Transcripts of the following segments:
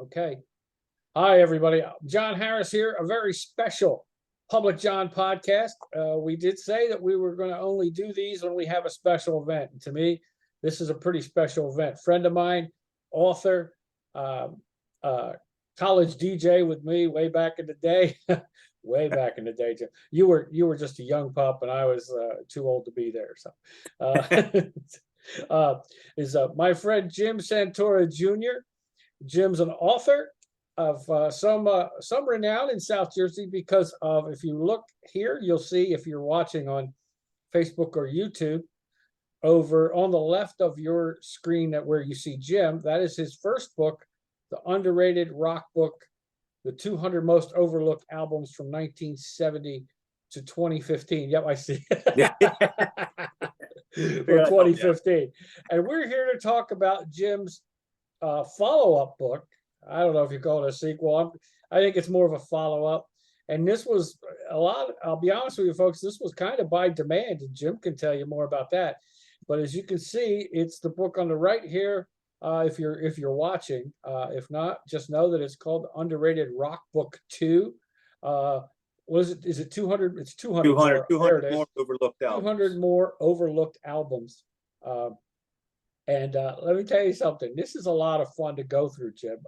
Okay. Hi, everybody. John Harris here, a very special Public John podcast. We did say that we were going to only do these when we have a special event. And to me, this is a pretty special event. Friend of mine, author, uh, uh, college DJ with me way back in the day. Way back in the day, Jim. You were just a young pup, and I was too old to be there. So, is my friend Jim Santora Jr. Jim's an author of some renown in South Jersey because of, if you look here, you'll see, if you're watching on Facebook or YouTube, over on the left of your screen that where you see Jim, that is his first book, The Underrated Rock Book, the 200 Most Overlooked Albums from 1970 to 2015. Yep, I see. For 2015. And we're here to talk about Jim's follow-up book. I don't know if you call it a sequel. I think it's more of a follow-up. And this was I'll be honest with you folks, this was kind of by demand, and Jim can tell you more about that. But as you can see, it's the book on the right here. If you're watching, if not, just know that it's called Underrated Rock Book 2. What is it? Is it 200? It's 200 more. 200 more overlooked albums. 200 more overlooked albums. And let me tell you something. This is a lot of fun to go through, Jim.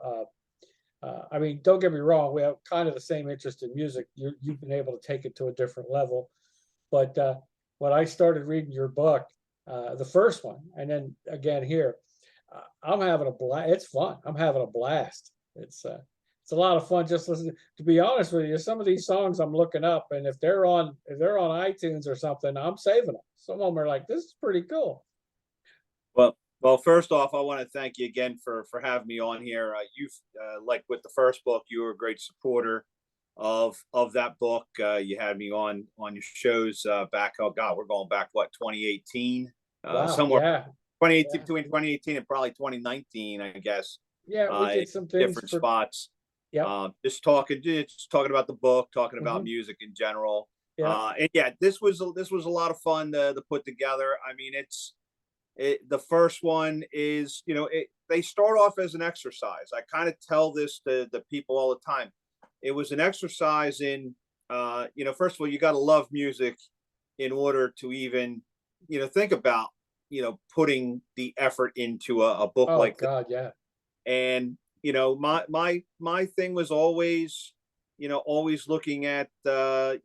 I mean, don't get me wrong. We have kind of the same interest in music. You've been able to take it to a different level. But when I started reading your book, the first one, and then again here, I'm having a blast. It's fun. I'm having a blast. It's a lot of fun just listening. To be honest with you, some of these songs I'm looking up, and if they're on iTunes or something, I'm saving them. Some of them are like, this is pretty cool. Well, first off, I want to thank you again for having me on here. You've like with the first book, you were a great supporter of that book. You had me on your shows back. Oh God, we're going back 2018, Wow, somewhere. yeah. 2018, between 2018 and probably 2019, I guess. Yeah, we did some things different spots. Yeah. Just talking about the book, talking about music in general. Yeah. And yeah, this was a lot of fun to put together. I mean, the first one is, they start off as an exercise. I kind of tell this to the people all the time. It was an exercise in, first of all, you got to love music in order to even, think about, putting the effort into a book like God, this. Yeah. And, my thing was always, always looking at, the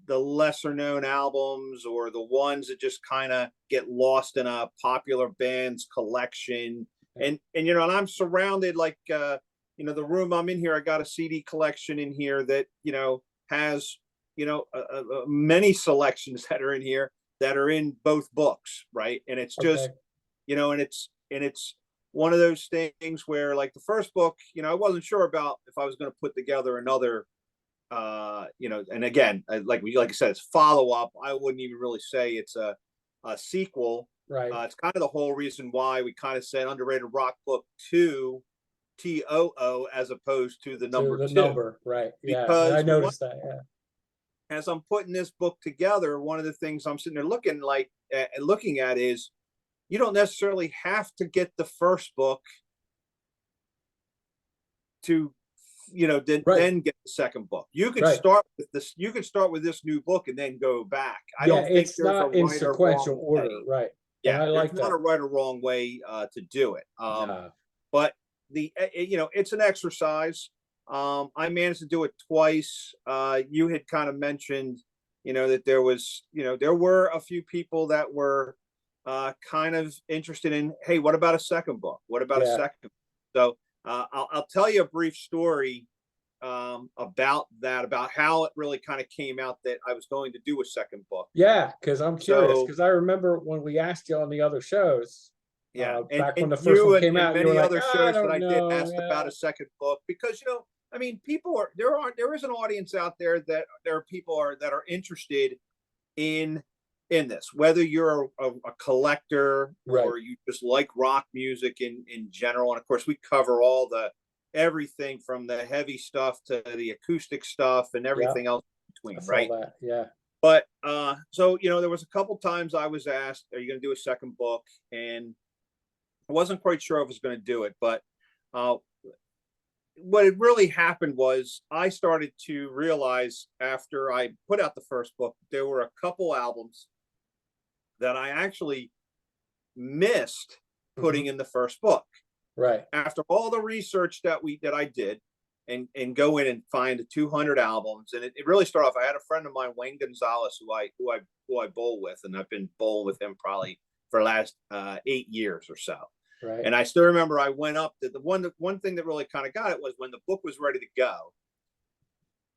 lesser known albums or the ones that just kind of get lost in a popular band's collection. And I'm surrounded like, the room I'm in here, I got a CD collection in here that, has, many selections that are in here that are in both books. Right. And it's just, and it's one of those things where, like the first book, I wasn't sure about if I was going to put together another, and again, like I said, it's follow up. I wouldn't even really say it's a sequel. Right. It's kind of the whole reason why we kind of said Underrated Rock Book 2, TOO, as opposed to the number 2. Number, right? Because I noticed that. Yeah. As I'm putting this book together, one of the things I'm sitting there looking at is, you don't necessarily have to get the first book to, then get the second book. You could start with this. You could start with this new book and then go back. I don't think it's not in sequential order, right? Yeah, there's not a right or wrong way to do it. But it's an exercise. I managed to do it twice. You had kind of mentioned, that there was, there were a few people that were kind of interested in, hey, what about a second book? What about a second? So I'll tell you a brief story about that, about how it really kind of came out that I was going to do a second book. Yeah, because I'm curious, because I remember when we asked you on the other shows. Yeah, back when the first one came out, many other shows that I did asked about a second book, because I mean, there is an audience out there that there are people that are interested in this, whether you're a collector or you just like rock music in general. And of course, we cover everything from the heavy stuff to the acoustic stuff and everything else in between, right? Yeah. But so there was a couple times I was asked, are you going to do a second book? And I wasn't quite sure I was going to do it, but what it really happened was I started to realize after I put out the first book, there were a couple albums that I actually missed putting in the first book. Right. After all the research that I did, and go in and find the 200 albums, and it really started off. I had a friend of mine, Wayne Gonzalez, who I bowl with, and I've been bowling with him probably for the last 8 years or so. Right. And I still remember I went up to the one thing that really kind of got it was when the book was ready to go.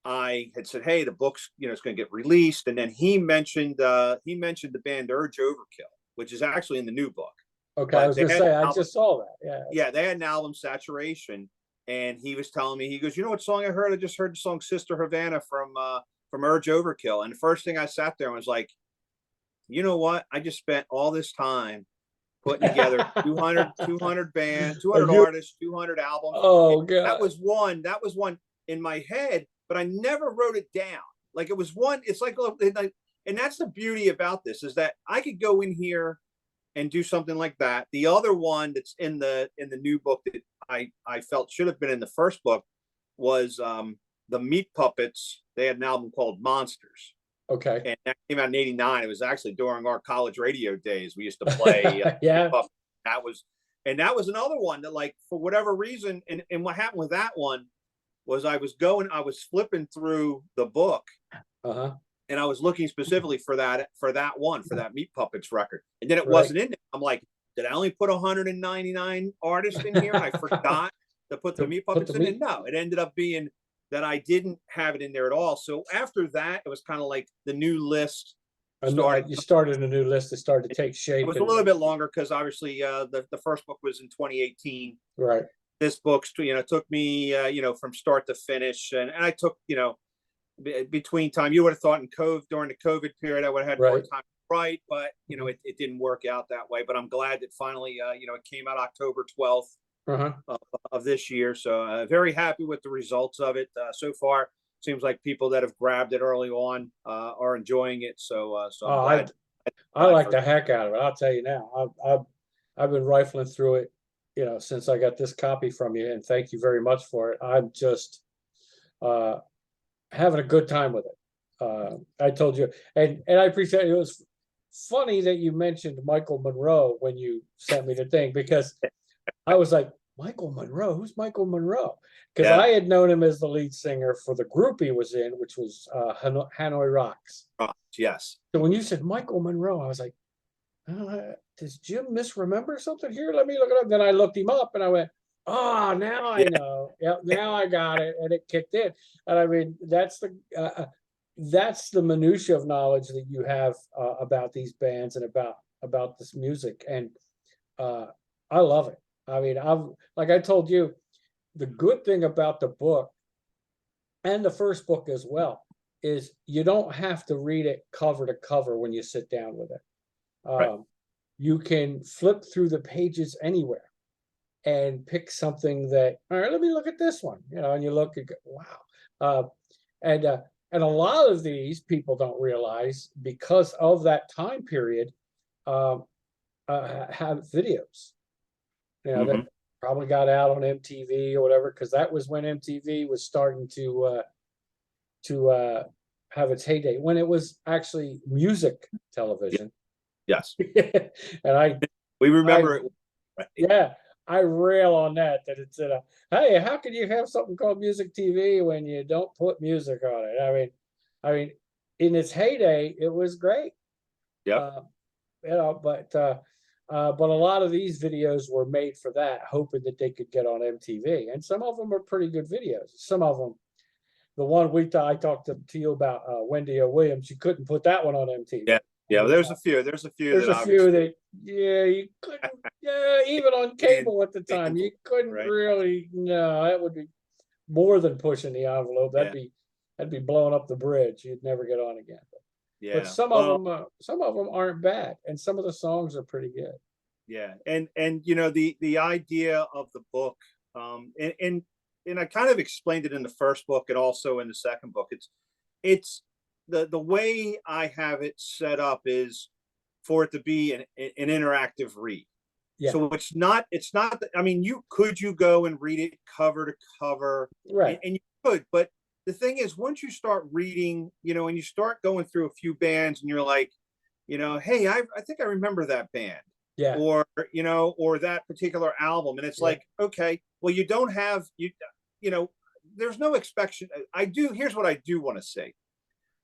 I had said, "Hey, the book's it's going to get released," and then he mentioned the band Urge Overkill, which is actually in the new book. Okay, I was going to say I just saw that. Yeah. Yeah, they had an album, Saturation, and he was telling me, he goes, "You know what song I heard? I just heard the song Sister Havana from Urge Overkill." And the first thing I sat there and was like, you know what? I just spent all this time putting together 200 bands, 200 artists, 200 albums. Oh God. That was one in my head, but I never wrote it down. Like it was one, it's like, and that's the beauty about this, is that I could go in here and do something like that. The other one that's in the new book that I felt should have been in the first book was the Meat Puppets. They had an album called Monsters. Okay. And that came out in '89. It was actually during our college radio days. We used to play. Yeah. That was another one that, like, for whatever reason, and what happened with that one was I was flipping through the book. And I was looking specifically for that Meat Puppets record. And then it wasn't in there. I'm like, did I only put 199 artists in here? And I forgot to put the Meat Puppets in. And no, it ended up being that I didn't have it in there at all. So after that, it was kind of like the new list started. You started a new list that started to take shape. It was a little bit longer because obviously the first book was in 2018. Right. This book, took me, from start to finish. And I took, between time, you would have thought during the COVID period, I would have had more time to write, but it didn't work out that way. But I'm glad that finally, it came out October 12th of this year. So very happy with the results of it so far. Seems like people that have grabbed it early on are enjoying it. So I'm glad. I like the heck out of it. I'll tell you now. I've been rifling through it, since I got this copy from you, and thank you very much for it. I'm just having a good time with it. I told you, and I appreciate it. It was funny that you mentioned Michael Monroe when you sent me the thing, because I was like, Michael Monroe, who's Michael Monroe? Because I had known him as the lead singer for the group he was in, which was Hanoi Rocks. Yes. So when you said Michael Monroe, I was like, does Jim misremember something here? Let me look it up. Then I looked him up and I went, oh, now I know. Yep, now I got it, and it kicked in. And I mean, that's the minutia of knowledge that you have about these bands and about this music, and I love it. I mean, like I told you, the good thing about the book and the first book as well is you don't have to read it cover to cover when you sit down with it. You can flip through the pages anywhere and pick something that, all right, let me look at this one, and you look and go, wow. And a lot of these people don't realize, because of that time period, have videos, that probably got out on MTV or whatever, because that was when MTV was starting to have its heyday, when it was actually music television. Yes. And we remember it. Right. Yeah, I rail on that it's hey, how can you have something called music TV when you don't put music on it? I mean, in its heyday, it was great. Yeah. But a lot of these videos were made for that, hoping that they could get on MTV, and some of them are pretty good videos. Some of them, the one I talked to you about, Wendy O. Williams, you couldn't put that one on MTV. Yeah, there's a few that you couldn't, even on cable at the time, you couldn't really. No, that would be more than pushing the envelope. That'd be blowing up the bridge. You'd never get on again. But some of them aren't bad, and some of the songs are pretty good. Yeah, and the idea of the book, and I kind of explained it in the first book and also in the second book. It's the way I have it set up is for it to be an interactive read. Yeah. So it's not that, I mean, you go and read it cover to cover, Right. and you could, but the thing is, once you start reading, and you start going through a few bands and you're like, hey, I think I remember that band, Yeah. or, or that particular album. And it's Yeah. like, okay, well, you don't have, you know, there's no expectation. Here's what I do want to say.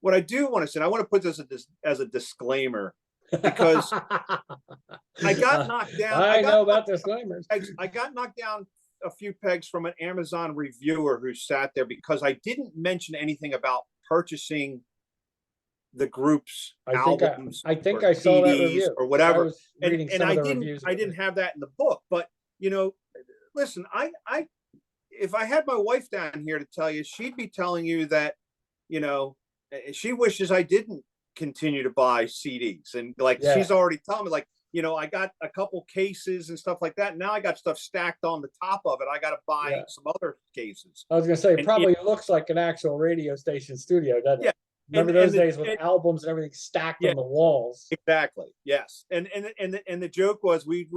What I do want to say, and I want to put this as a disclaimer, because I got knocked down. I know about disclaimers. I got knocked down a few pegs from an Amazon reviewer who sat there because I didn't mention anything about purchasing the group's albums I think or I saw that CDs review or because I whatever. was And reading and some of I the didn't reviews. I didn't have that in the book. But listen, I if I had my wife down here to tell you, she'd be telling you that, she wishes I didn't continue to buy CDs. And like Yeah. she's already telling me, like, I got a couple cases and stuff like that. Now I got stuff stacked on the top of it. I got to buy Yeah. some other cases. I was gonna say, it And probably looks like an actual radio station studio, doesn't it? yeah, Remember and those days with albums and everything stacked yeah, on the walls? exactly. Yes. And the joke was, we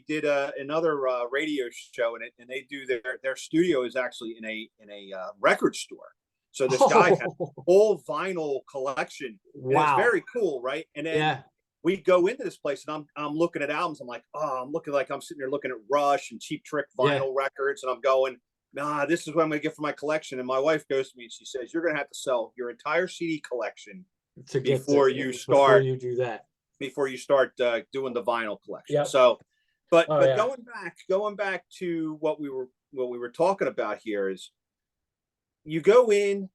did another radio show, and they do their studio is actually in a record store. So this guy had a Oh, whole vinyl collection, and it's wow. very cool, right? And then Yeah. we go into this place, and I'm looking at albums. I'm like, oh, I'm looking like I'm sitting there looking at Rush and Cheap Trick Yeah. vinyl records, and I'm going, nah, this is what I'm going to get for my collection. And my wife goes to me and she says, you're going to have to sell your entire CD collection To get before to you before start you do that. doing the vinyl collection. Yep. So, but Oh yeah. going back to what we were talking about here is, you go in,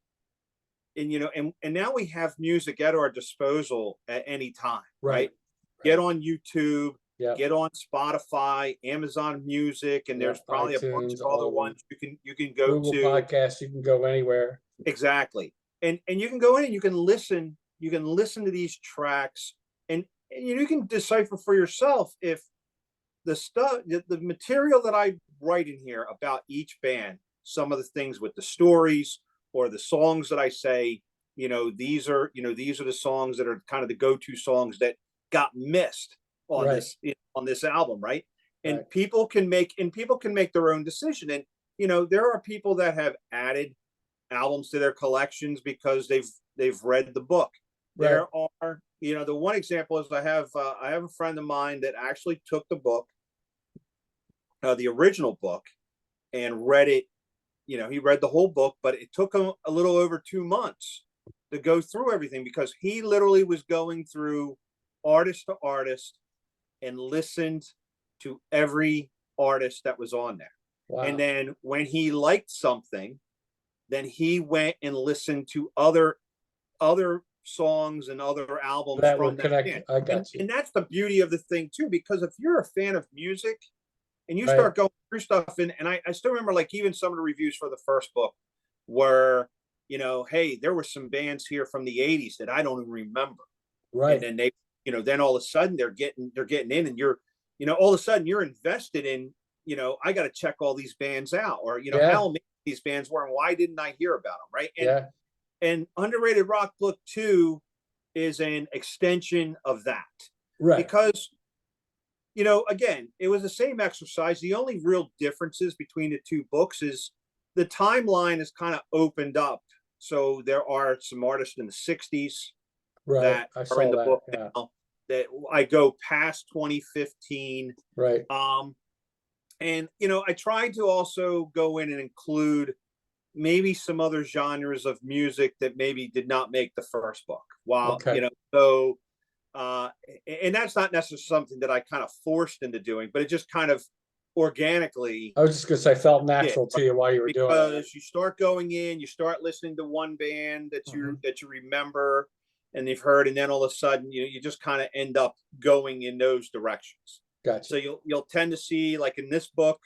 and and now we have music at our disposal at any time, right? Get on YouTube, Yep. get on Spotify, Amazon Music, and there's probably a bunch iTunes, of other all of them. ones you can go Google to. Podcasts, you can go anywhere. Exactly. And you can go in and you can listen to these tracks, and you can decipher for yourself if the material that I write in here about each band, some of the things with the stories or the songs that I say, these are the songs that are kind of the go-to songs that got missed on Right. this album, right? And Right. people can make their own decision. And there are people that have added albums to their collections because they've read the book. Right. There are, the one example is, I have a friend of mine that actually took the book, the original book, and read it. He read the whole book, but it took him a little over 2 months to go through everything, because he literally was going through artist to artist and listened to every artist that was on there. Wow. And then when he liked something, then he went and listened to other songs and other albums That from would that connect. band. I got you. And that's the beauty of the thing too, because if you're a fan of music and you Right. start going through stuff, and I still remember, like, even some of the reviews for the first book were, hey, there were some bands here from the 80s that I don't even remember. Right. And then they, then all of a sudden they're getting in, and you're, all of a sudden you're invested in, I got to check all these bands out, or, Yeah. how amazing these bands were, and why didn't I hear about them, right? And, Yeah. and Underrated Rock Book 2 is an extension of that. Right. Because, again, it was the same exercise. The only real differences between the two books is the timeline is kind of opened up. So there are some artists in the 60s Right. that I are saw in the that. book Yeah. now, that I go past 2015. Right. And I tried to also go in and include maybe some other genres of music that maybe did not make the first book. While Okay. so and that's not necessarily something that I kind of forced into doing, but it just kind of organically I was just gonna say, felt natural did, to you while you were doing it. because you start going in, you start listening to one band that you remember and you've heard, and then all of a sudden you just kind of end up going in those directions. Gotcha. So you'll tend to see, like in this book,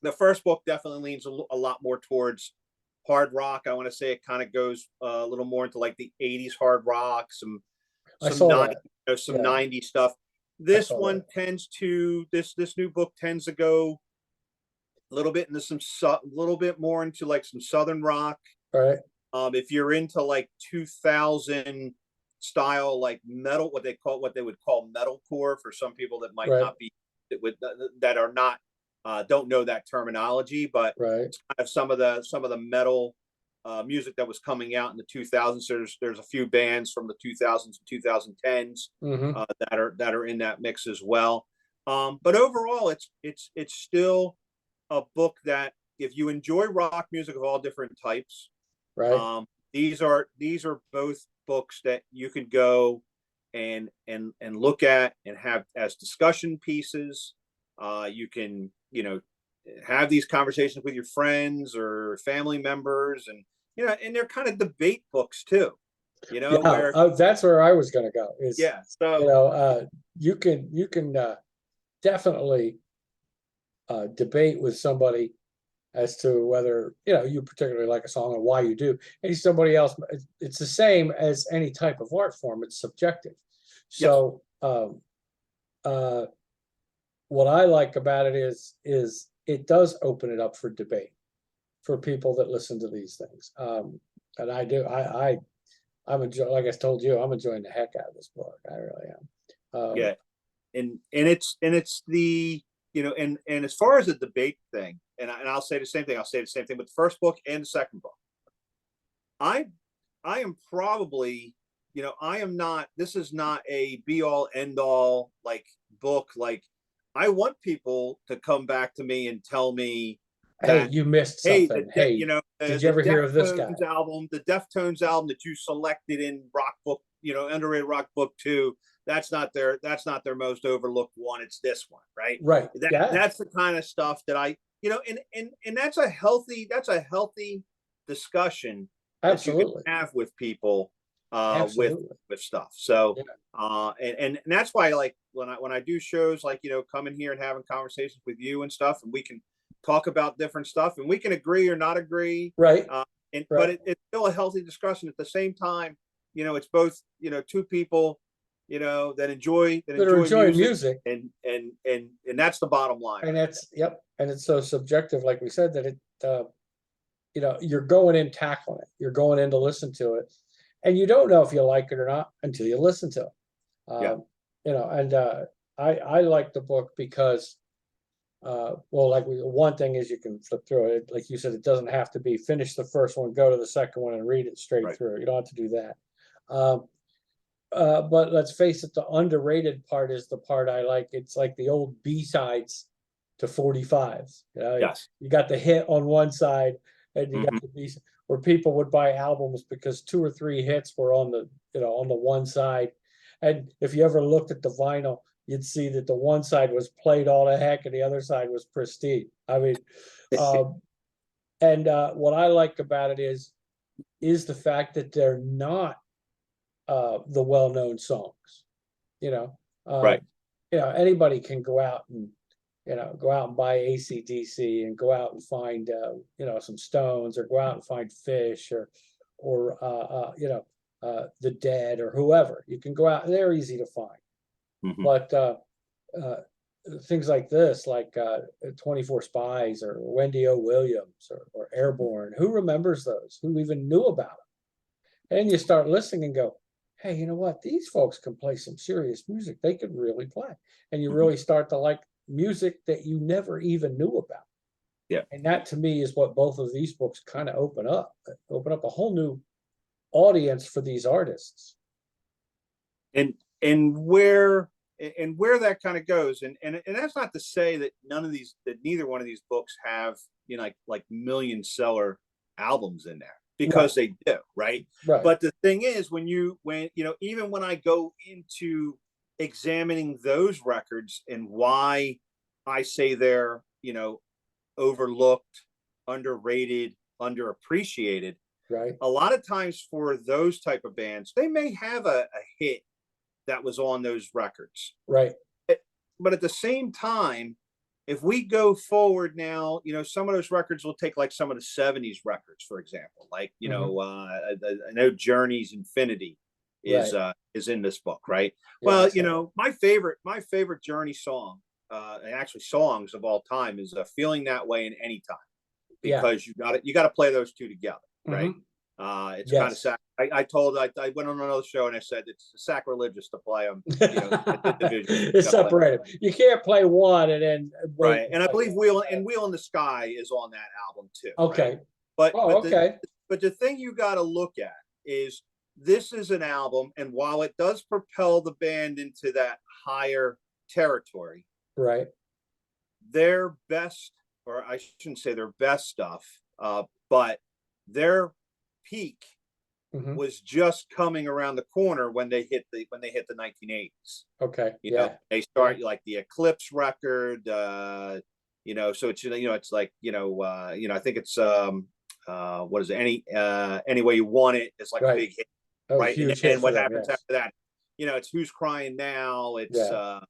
the first book definitely leans a lot more towards hard rock. I want to say it kind of goes a little more into like the 80s hard rock, some I saw 90s, that. some Yeah. 90s stuff. This saw one that. tends to this new book tends to go a little bit into little bit more into like some southern rock. Right. If you're into like 2000 style, like metal, what they would call metalcore, for some people that might Right. not be that are not don't know that terminology, but Right. it's kind of some of the metal music that was coming out in the 2000s. There's a few bands from the 2000s and 2010s Mm-hmm. that are in that mix as well. But overall, it's still a book that if you enjoy rock music of all different types, Right. these are both books that you could go and look at and have as discussion pieces. You can, have these conversations with your friends or family members, and and they're kind of debate books too. Yeah, Where that's where I was going to go. Is yeah, so you can definitely debate with somebody as to whether you particularly like a song and why you do. And somebody else, it's the same as any type of art form. It's subjective. yes, So what I like about it is it does open it up for debate for people that listen to these things. And I do. I'm enjoying. Like I told you, I'm enjoying the heck out of this book. I really am. yeah, and it's the and as far as the debate thing, and I'll say the same thing. I'll say the same thing with the first book and the second book. I I am probably, I am not, this is not a be all end all like book. Like I want people to come back to me and tell me Hey, that, you missed hey, something. Hey, did you the ever hear of this guy? The Deftones album that you selected in Rock Book, underrated Rock Book 2, that's not their most overlooked one. It's this one, right? Right. Yeah, That's the kind of stuff that and that's a healthy discussion that you can absolutely. have with people Absolutely. with stuff. So Yeah. and that's why, like, when I do shows, like, coming here and having conversations with you and stuff, and we can talk about different stuff and we can agree or not agree, Right. but Right. it's still a healthy discussion at the same time. It's both, two people, That are enjoying music, music. and that's the bottom line And right that's, yep. And it's so subjective, like we said, that you're going in tackling it. You're going in to listen to it. And you don't know if you like it or not until you listen to it. there. And I like the book because well, like one thing is you can flip through it. Like you said, it doesn't have to be finish the first one, go to the second one and read it Yeah, straight right. through. You don't have to do that. Um, but let's face it, the underrated part is the part I like. It's like the old B-sides to 45s. Yes. You got the hit on one side and you Hmm. got the B, where people would buy albums because two or three hits were on the, on the one side. And if you ever looked at the vinyl, you'd see that the one side was played all the heck and the other side was pristine. I mean, um, and what I like about it is the fact that they're not the well-known songs. You know, uh, Right. Anybody can go out and go out and buy AC/DC and go out and find some Stones, or go out and find Fish, or the Dead, or whoever. You can go out and they're easy to find. Hmm. But uh, things like this, like 24 Spies or Wendy O. Williams, or Airborne, who remembers those? Who even knew about them? And you start listening and go, hey, you know what? These folks can play some serious music. They could really play. And you Hmm. really start to like music that you never even knew about. Yeah. And that to me is what both of these books kind of open up a whole new audience for these artists. and and where where that kind of goes, and that's not to say that neither one of these books have, like million seller albums in there, because Right, they do, right? right. But the thing is, even when I go into examining those records and why I say they're, overlooked, underrated, underappreciated, Right, a lot of times for those type of bands, they may have a hit that was on those records. right. But at the same time, if we go forward now, some of those records will take, like, some of the 70s records, for example. Like, Hmm. I know Journey's Infinity Right. is in this book, right? Well, Yes. my favorite Journey song, and actually songs of all time, is Feeling That Way in Any Time, Yeah. because you got to play those two together, right? Hmm. It's kind of Yes. sac. I went on another show and I said it's sacrilegious to play them. At the division. It's separated. You can't play one and then wait Right, and and I play believe one. Wheel in the Sky is on that album too. Right, Okay. but Oh, okay. the thing you got to look at is this is an album, and while it does propel the band into that higher territory, Right. their best, or I shouldn't say their best stuff, but their peak Hmm. was just coming around the corner when they hit the 1980s. Okay. You know, Yeah. they start like the Eclipse record, so it's it's like I think it's what is it, any way you want it, it's like a Right. big hit, Oh, right? And huge hit then for what them. happens Yes. after that? It's Who's Crying Now. It's Yeah.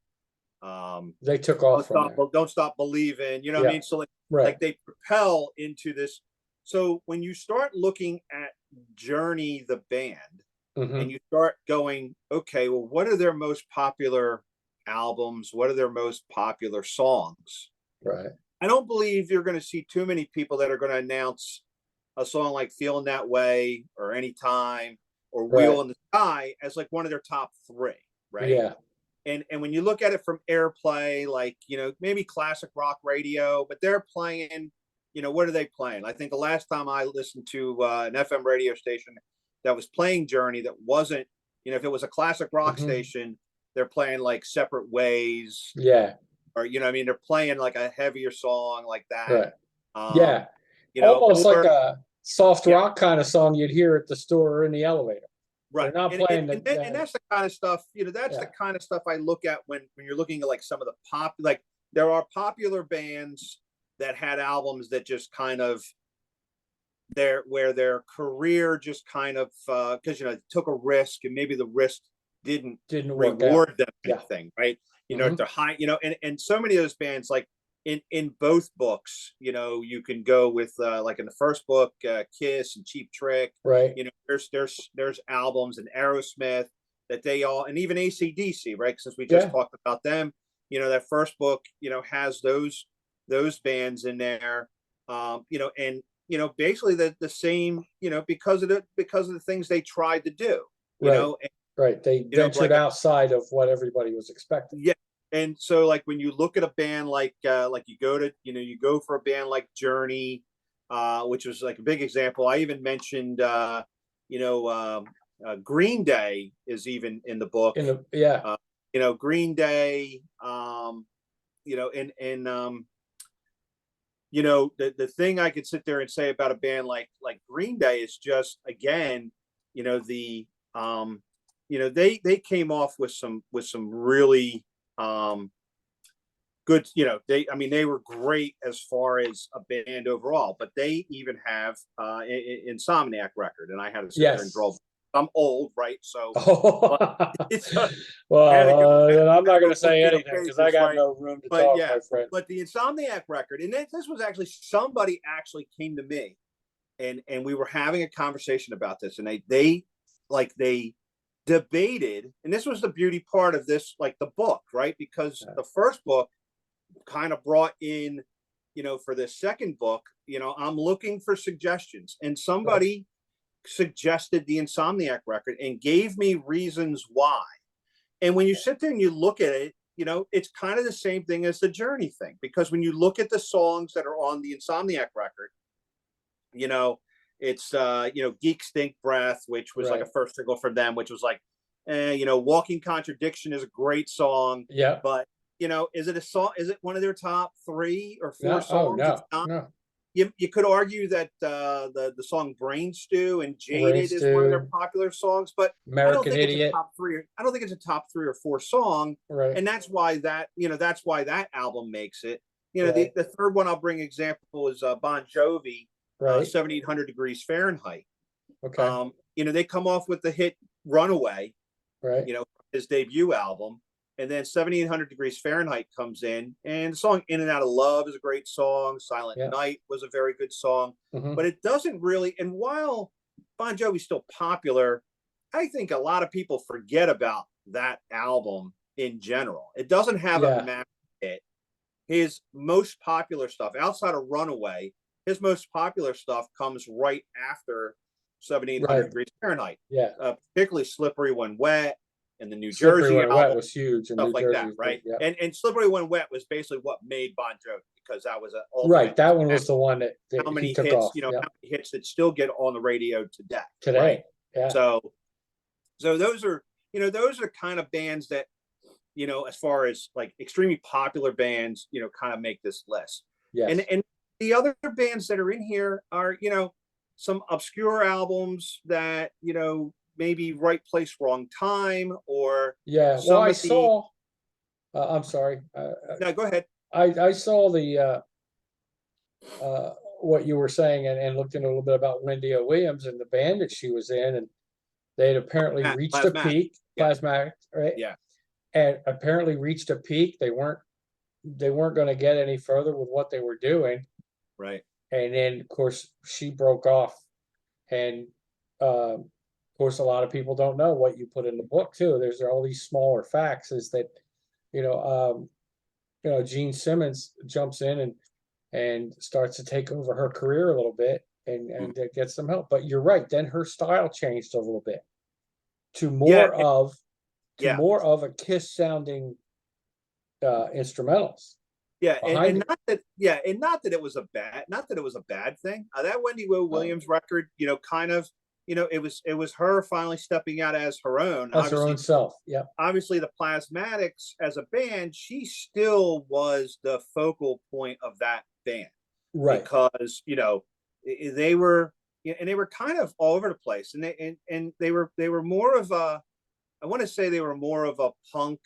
They took off from there. Don't Stop Believing. You know what I Yeah. mean? So Right. they propel into this. So when you start looking at Journey the band, Hmm. and you start going, okay, well, what are their most popular albums? What are their most popular songs? Right. I don't believe you're going to see too many people that are going to announce a song like Feeling That Way or Anytime or Wheel Right. in the Sky as like one of their top three, right? Yeah. And when you look at it from airplay, like, maybe classic rock radio, but they're playing, what are they playing? I think the last time I listened to an FM radio station that was playing Journey that wasn't, if it was a classic rock Hmm. station, they're playing like Separate Ways, Yeah. or, I mean, they're playing like a heavier song like that. Right. Um, Yeah. Almost like or, a soft yeah, rock kind of song you'd hear at the store or in the elevator. They're right. not playing And that's the kind of stuff, that's the yeah. kind of stuff I look at when you're looking at like some of the like there are popular bands that had albums that just kind of where their career just kind of because took a risk, and maybe the risk didn't Didn't work out. reward them Yeah. anything, right? Hmm. To high, and so many of those bands, like in both books, you can go with like in the first book, Kiss and Cheap Trick. Right. There's albums and Aerosmith that they all, and even AC/DC, right? Since we just Yeah. talked about them, that first book, has those bands in there, and basically the same, because of the things they tried to do, Right. and, Right. They ventured like outside of what everybody was expecting. yeah. And so like when you look at a band like you go to, you go for a band like Journey, which was like a big example. I even mentioned Green Day is even in the book. Yeah. Green Day, and the thing I could sit there and say about a band like Green Day is just, again, the they came off with some really good, they were great as far as a band overall, but they even have Insomniac record, and I had to sit there and Yes. draw. I'm old, right? So Oh. it's Well, then I'm not going go to flip say through the anything because I pages, got right? no room to But talk, yeah, my friend. but the Insomniac record, and this was actually somebody actually came to me, and we were having a conversation about this, and they debated, and this was the beauty part of this, like the book, right? Because the first book kind of brought in, for the second book, I'm looking for suggestions, and Right. somebody suggested the Insomniac record and gave me reasons why. And when you sit there and you look at it, it's kind of the same thing as the Journey thing, because when you look at the songs that are on the Insomniac record, it's Geek Stink Breath, which was like a Right. first single from them, which was like, Walking Contradiction is a great song, Yeah. but is it a song? Is it one of their top 3 or 4 No. Oh, songs? It's no. not. No. You could argue that the song Brain Stew and Rain Jaded is one of their Stew, popular songs, but I don't American think it's a Idiot. top 3. I don't think it's a top 3 or 4 song, Right. and that's why that album makes it. Right. The third one I'll bring example is Bon Jovi, Right. 7800 Degrees Fahrenheit. Okay. They come off with the hit Runaway, Right. his debut album. And then 7800 Degrees Fahrenheit comes in, and the song In and Out of Love is a great song. Silent Yeah. Night was a very good song, Hmm. but it doesn't really. And while Bon Jovi's still popular, I think a lot of people forget about that album in general. It doesn't have a Yeah. massive hit. His most popular stuff outside of Runaway, his most popular stuff comes right after 7,800 Right. degrees Fahrenheit, Yeah. particularly Slippery When Wet and the New Slippery Jersey When Wet album, was huge, and stuff New like Jersey that, was big. right? Yeah. And Slippery When Wet was basically what made Bon Jovi, because that was an Right. ultimate. That one was the one that How he many took hits, off. you know, Yeah. how many hits that still get on the radio today, right? Today. Yeah. So those are, those are kind of bands that, as far as like extremely popular bands, kind of make this list. Yes. And the other bands that are in here are, some obscure albums that, maybe right place, wrong time, or Yeah. Well, some I of the. saw. I'm sorry. No, go ahead. I saw the what you were saying, and looked into a little bit about Wendy O. Williams and the band that she was in, and they had apparently reached a Plasmatic. peak. Yeah. Plasmatic, right? Yeah. And apparently reached a peak. They weren't going to get any further with what they were doing. Right. And then, of course, she broke off. And of course, a lot of people don't know what you put in the book too. There's all these smaller facts. Is that you know, Gene Simmons jumps in and starts to take over her career a little bit, and gets some help. But you're right. Then her style changed a little bit to Yeah. more of a Kiss sounding instrumentals. Yeah, behind it. not that it was a bad thing. That Wendy Williams record, kind of, it was her finally stepping out as her own. As her own self. Yeah. Obviously, the Plasmatics as a band, she still was the focal point of that band, Right. because they were, and they were kind of all over the place, and they were more of a, I want to say they were more of a punk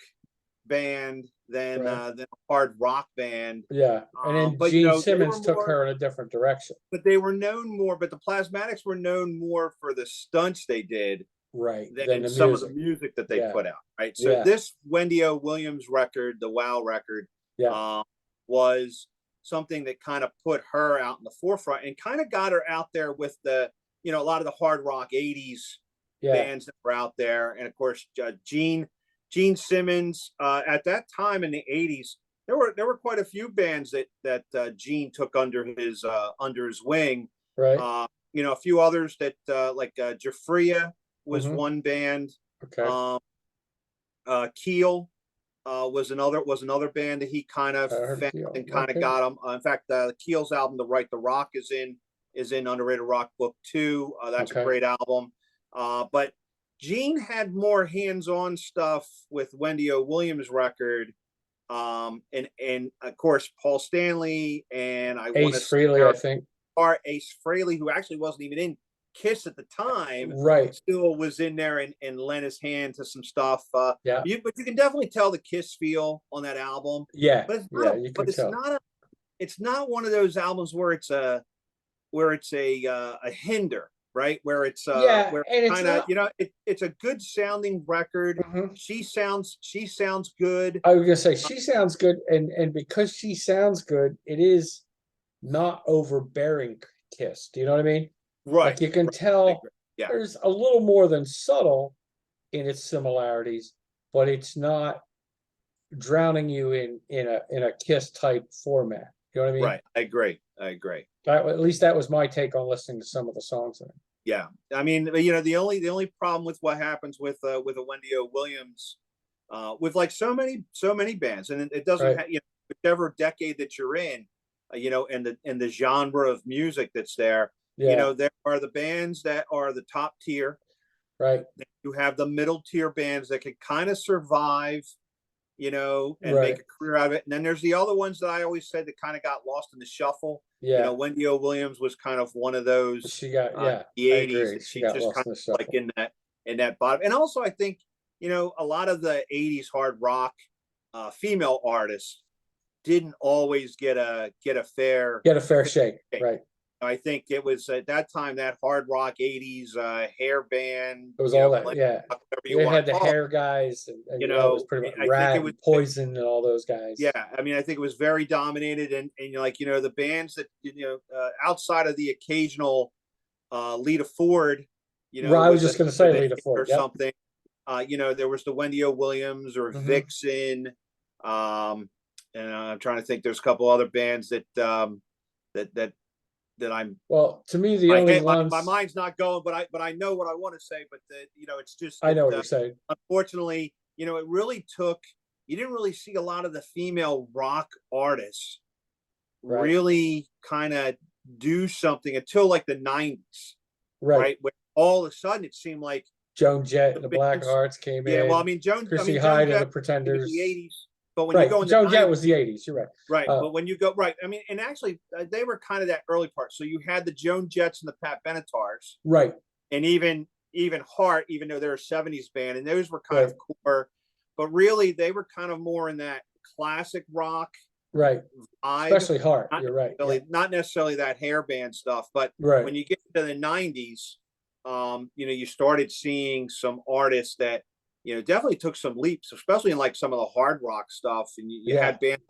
band than Right. than a hard rock band. Yeah. And then But Gene they Simmons were took more, her in a different direction. but they were known more. But the Plasmatics were known more for the stunts they did Right. Than than the some of the music. music that they Yeah. put out. Right. So Yeah. this Wendy O. Williams record, the Wow record, Yeah. was something that kind of put her out in the forefront and kind of got her out there with the, a lot of the hard rock 80s Yeah. bands that were out there. And of course, Gene Simmons, at that time in the 80s, there were quite a few bands that Gene took under his wing. Right. A few others that like Jafria was one band. Okay. Keel was another band that he kind of found and kind of got him. In fact, Keel's album, "The Right to Rock," is in Underrated Rock Book 2. That's a great album. But Gene had more hands-on stuff with Wendy O. Williams record, and of course Paul Stanley and Ace Frehley, I think. Or Ace Frehley, who actually wasn't even in Kiss at the time, right? Still was in there and lent his hand to some stuff. Yeah, but you can definitely tell the Kiss feel on that album. Yeah, but it's not you can tell. It's not one of those albums where it's a hinder. Right, where it's where it's kind of it's a good sounding record. She sounds good. I was gonna say she sounds good, and because she sounds good, it is not overbearing Kiss. Do you know what I mean? Right. Like you can tell there's a little more than subtle in its similarities, but it's not drowning you in a Kiss type format. You know what I mean? Right. I agree. At least that was my take on listening to some of the songs in it. Yeah, I mean, the only problem with what happens with a Wendy O. Williams, with like so many bands, and it doesn't whichever decade that you're in, and the genre of music that's there. Yeah. There are the bands that are the top tier. Right. You have the middle tier bands that can kind of survive, and make a career out of it. And then there's the other ones that I always said that kind of got lost in the shuffle. Yeah. Wendy O. Williams was kind of one of those. She got the 80s. She just kind of like in that bottom. And also I think, a lot of the 80s hard rock female artists didn't always get a fair shake. Right. I think it was at that time that hard rock 80s hair band. It was all that, They had the hair guys, and it was pretty much Rad, Poison, and all those guys. Yeah, I mean, I think it was very dominated, and the bands that outside of the occasional Lita Ford, I was just going to say Lita Ford or something. There was the Wendy O. Williams or Vixen, and I'm trying to think. There's a couple other bands that that I'm Well, to me, the my only head my ones, mind's not going, but I know what I want to say. But it's just I that know what you're saying. unfortunately, it really took. You didn't really see a lot of the female rock artists Right. really kind of do something until like the '90s, Right. right? When all of a sudden it seemed like Joan Jett the and the bands. Blackhearts came Yeah, well, in. I Chrissy mean Joan Hyde and the Jett was the Pretenders. '80s, but when you Right. go in the Joan Jett '90s, was the 80s. You're right. right? But when you go right, I mean, and actually they were kind of that early part. So you had the Joan Jetts and the Pat Benetars, Right. and even Heart, even though they're a '70s band, and those were kind Right. of core, but really they were kind of more in that classic rock Right. vibe, Especially Heart. not You're right. Yeah. necessarily not necessarily that hair band stuff. But Right. when you get to the '90s, you started seeing some artists that definitely took some leaps, especially in like some of the hard rock stuff. And you Yeah. had bands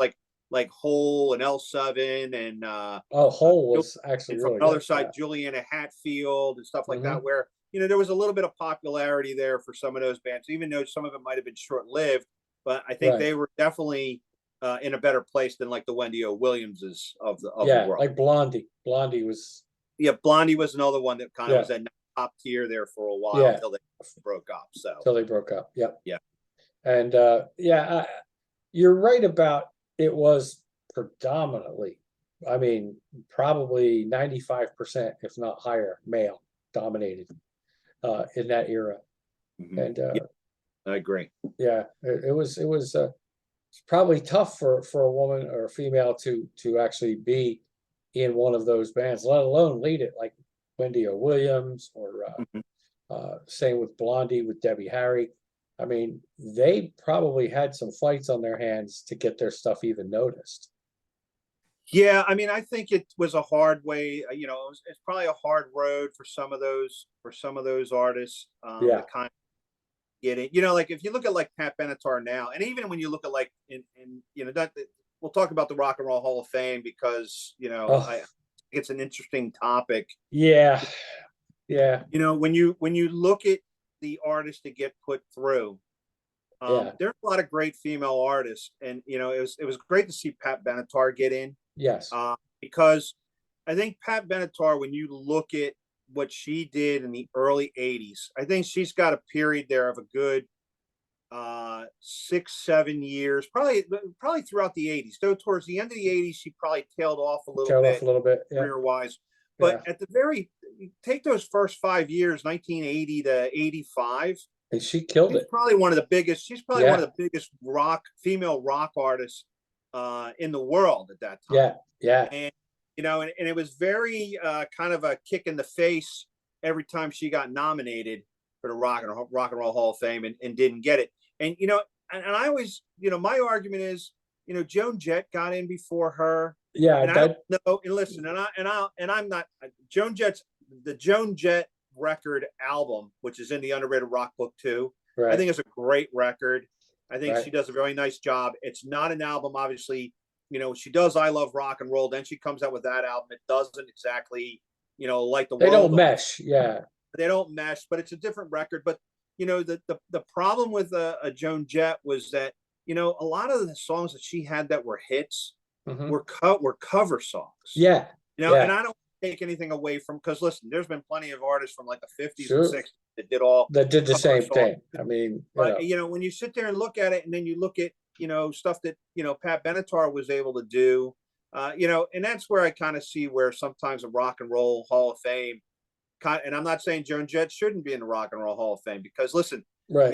like Hole and L7 and Oh, Hole was actually and from really another good. side, Yeah. Juliana Hatfield and stuff like Hmm. that, where there was a little bit of popularity there for some of those bands, even though some of it might have been short lived. But I think Right. they were definitely in a better place than like the Wendy O. Williamses of the Yeah. world. Like Blondie. Blondie was, Yeah, Blondie was another one that kind of yeah. was at top tier there for a while Yeah. until they broke up. So Till they broke up. Yep. yeah, And yeah, you're right about it was predominantly, I mean, probably 95%, if not higher, male dominated in that era. And yeah, I agree. yeah, it was probably tough for a woman or a female to actually be in one of those bands, let alone lead it, like Wendy O. Williams or Mhm. same with Blondie with Debbie Harry. I mean, they probably had some fights on their hands to get their stuff even noticed. Yeah, I mean, I think it was a hard way. It's probably a hard road for some of those artists to Yeah. kind of get it. Like if you look at like Pat Benatar now, and even when you look at like in that we'll talk about the Rock and Roll Hall of Fame because Oh, I it's an interesting topic. yeah. Yeah. When you look at the artists that get put through, Yeah. there's a lot of great female artists, and it was great to see Pat Benatar get in Yes. because I think Pat Benatar, when you look at what she did in the early '80s, I think she's got a period there of a good 6-7 years, probably throughout the '80s. Though towards the end of the '80s, she probably tailed off a little Tailed off bit a little bit. Yeah. career wise. But Yeah. at the very take those first 5 years, 1980 to '85. And she killed She's it. probably one of the biggest. She's probably one Yeah. of the biggest female rock artists in the world at that time. Yeah. Yeah. And and it was very kind of a kick in the face every time she got nominated for the Rock and Roll Hall of Fame and didn't get it. And and I always, my argument is, Joan Jett got in before her, Yeah. and I don't know. And listen, I'm not Joan Jett's the Joan Jett record album, which is in the Underrated Rock Book too. I Right. think it's a great record. I think Right. she does a very nice job. It's not an album, obviously. She does I Love Rock and Roll. Then she comes out with that album. It doesn't exactly, like the They world. don't mesh. Yeah. They don't mesh, but it's a different record. But the problem with a Joan Jett was that a lot of the songs that she had that were hits Hmm. were cover songs. Yeah. And Yeah. I don't take anything away from, because listen, there's been plenty of artists from like the '50s and Sure. '60s that did all That did the cover same songs. thing. I mean, But when you sit there and look at it, and then you look at stuff that Pat Benatar was able to do, and that's where I kind of see where sometimes the Rock and Roll Hall of Fame, and I'm not saying Joan Jett shouldn't be in the Rock and Roll Hall of Fame, because listen, right.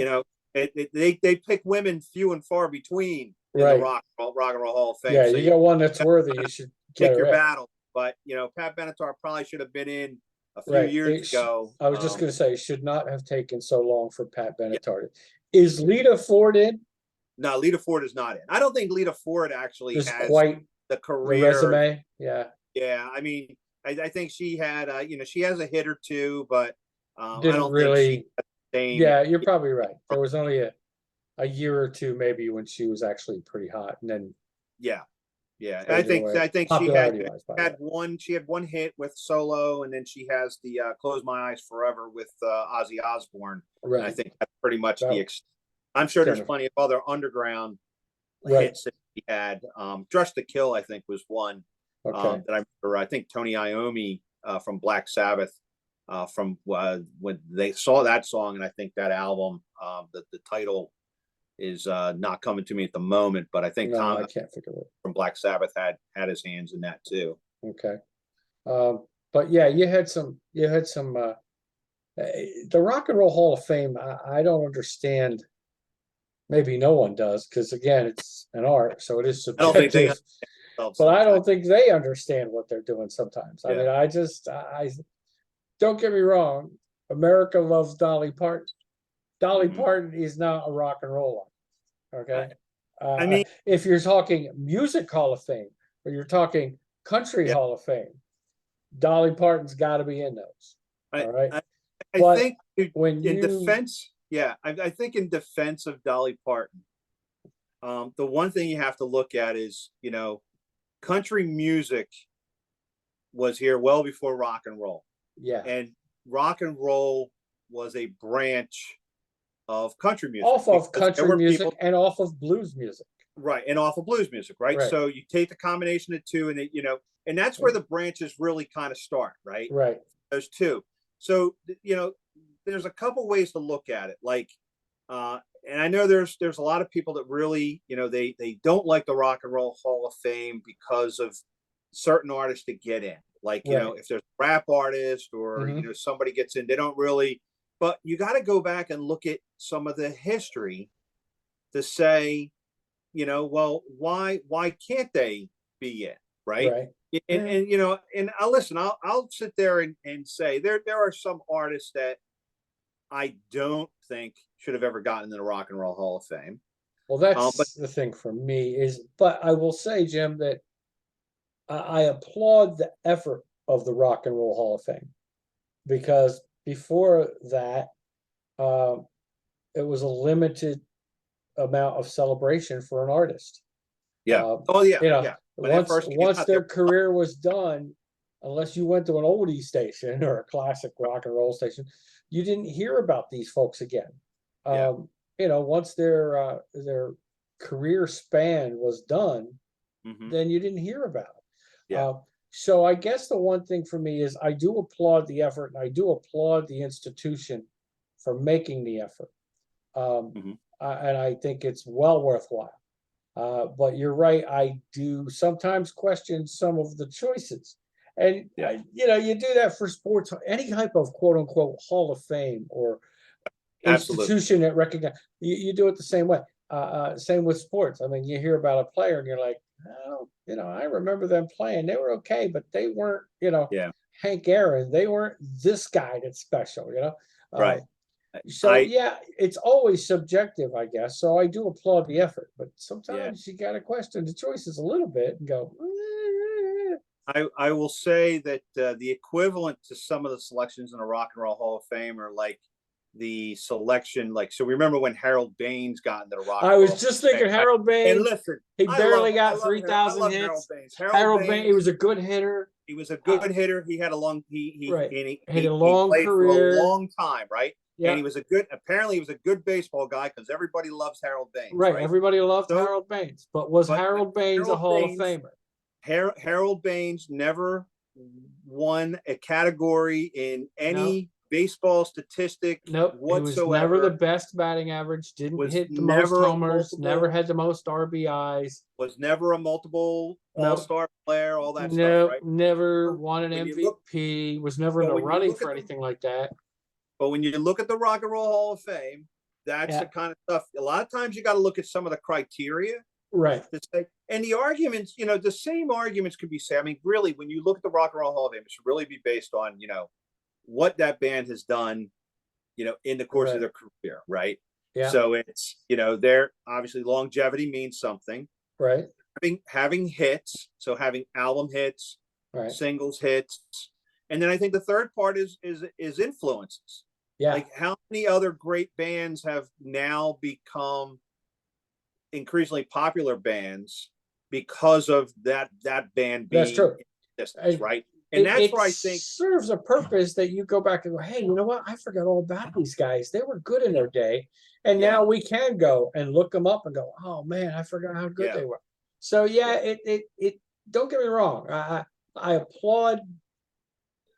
they pick women few and far between in the Right. Rock and Roll Hall of Fame. Yeah. So You got one that's worthy. You should get pick her your in. battle. But Pat Benatar probably should have been in a few Right. years ago. I was just going to say, it should not have taken so long for Pat Yeah. Benatar. Is Lita Ford in? No, Lita Ford is not in. I don't think Lita Ford actually Is has quite the the career. resume. Yeah. Yeah, I mean, I think she had, she has a hit or two, but I Didn't don't think she really. has the same. Yeah, you're probably right. There was only a year or two maybe when she was actually pretty hot, and then Yeah, yeah. faded away I think she popularity-wise by had that. one. She had one hit with solo, and then she has the "Close My Eyes Forever" with Ozzy Osbourne. And I Right. think that's pretty much That the. I'm sure there's kind of plenty of other underground right. hits that he had. "Dress to Kill," I think, was one Okay. that I remember. I think Tony Iommi from Black Sabbath, from when they saw that song, and I think that album, the title is not coming to me at the moment, but I think No, Tom I can't think of it. from Black Sabbath had his hands in that too. Okay. But yeah, the Rock and Roll Hall of Fame. I don't understand. Maybe no one does, because again, it's an art, so it is I don't think they subjective. themselves But I sometimes. don't think they understand what they're doing sometimes. I Yeah. mean, I don't get me wrong. America loves Dolly Parton. Dolly Mhm. Parton is not a rock and roll artist. Okay. I mean, If you're talking Music Hall of Fame or you're talking Country yeah, Hall of Fame, Dolly Parton's got to be in those. I, All right. I, I But think when in you, defense, yeah, I think in defense of Dolly Parton, the one thing you have to look at is, country music was here well before rock and roll, yeah, and rock and roll was a branch of country music off of because there country were music people, and off of blues music. right, and off of blues music, right? Right. So you take the combination of two, and and that's where the branches really kind of start, right? Right. Those two. So there's a couple ways to look at it. Like, and I know there's a lot of people that really, they don't like the Rock and Roll Hall of Fame because of certain artists to get in. Like, Right. if there's a rap artist or Mhm. somebody gets in, they don't really. But you got to go back and look at some of the history to say, well, why can't they be in, right? Right. And Yeah. and I'll listen. I'll sit there and say there are some artists that I don't think should have ever gotten in the Rock and Roll Hall of Fame. Well, But that's the thing for me is, but I will say, Jim, that I applaud the effort of the Rock and Roll Hall of Fame, because before that, um, it was a limited amount of celebration for an artist. yeah, oh yeah, You know, yeah. When that first came once out, there, their career was done, unless you went to an oldie station or a classic rock and roll station, you didn't hear about these folks again. yeah, Once their career span was done, hmm, then you didn't hear about it. yeah, So I guess the one thing for me is I do applaud the effort, and I do applaud the institution for making the effort. Um, hmm, and I think it's well worthwhile. But you're right, I do sometimes question some of the choices. And yeah, you do that for sports, any type of quote unquote Hall of Fame or absolutely, institution that recognize you do it the same way. Same with sports. I mean, you hear about a player and you're like, oh, I remember them playing. They were okay, but they weren't, yeah, Hank Aaron. They weren't this guy that's special. right. So I yeah, it's always subjective, I guess. So I do applaud the effort, but Yeah, sometimes you got to question the choices a little bit and go, I will say that the equivalent to some of the selections in the Rock and Roll Hall of Fame are like the selection, like, so remember when Harold Baines got into the Rock I and was Roll just Hall of thinking Fame, right? Harold And Baines. listen, He barely I got love I 3,000 love Harold hits. Baines. Harold Baines, he was a good hitter. He was a Uh, good hitter. He had a long right. Had a he long played for a career. long time, right? And Yeah. he was a good baseball guy because everybody loves Harold Baines, Right. right? Everybody loved So, Harold Baines, but was but Harold Baines a Harold Hall of Baines Famer? Harold Baines never won a category in No. any baseball statistic Nope. He was never the whatsoever. best batting average, didn't Was hit the most never a homers, never multiple. had the most RBIs. Was never a multiple Nope. all-star player. All that stuff, No, right? never So won an when you look, MVP, was never in but the when you running look for at the, anything like that. but when you look at the Rock and Roll Hall of Fame, that's Yeah, the kind of stuff. A lot of times you got to look at some of the criteria right, to say, and the arguments, the same arguments could be said. I mean, really, when you look at the Rock and Roll Hall of Fame, it should really be based on, what that band has done, in the course of right. their career, right? Yeah, So it's, their obviously longevity means something. right, Having hits, so having album hits, right. singles hits, and then I think the third part is influences. Yeah, Like how many other great bands have now become increasingly popular bands because of that band that's being true. in existence, And right? And that's it where I think, serves a purpose that you go back and go, hey, you know what? I forgot all about these guys. They were good in their day. And yeah, now we can go and look them up and go, oh man, I forgot how good yeah, they were. So yeah, yeah, it don't get me wrong. I applaud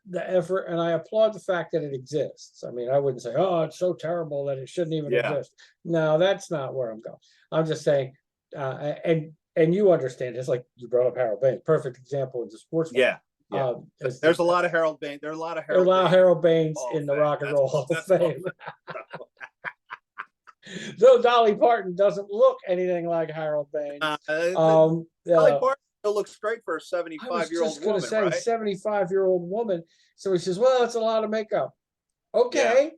the effort, and I applaud the fact that it exists. I mean, I wouldn't say, "Oh, it's so terrible that it shouldn't even Yeah, exist." No, that's not where I'm going. I'm just saying, and you understand. It's like you brought up Harold Baines, perfect example in the sports world. yeah, yeah. There's a lot of Harold Baines. There are a lot of There's a Harold lot of Baines Harold Baines Hall of in the Fame. Rock and Roll Hall of That's all. Fame. Though Dolly Parton doesn't look anything like Harold Baines. Dolly Parton still looks great for a I was 75-year-old just going to woman, say right? 75-year-old woman. So he says, well, it's a lot of makeup. Yeah. Okay.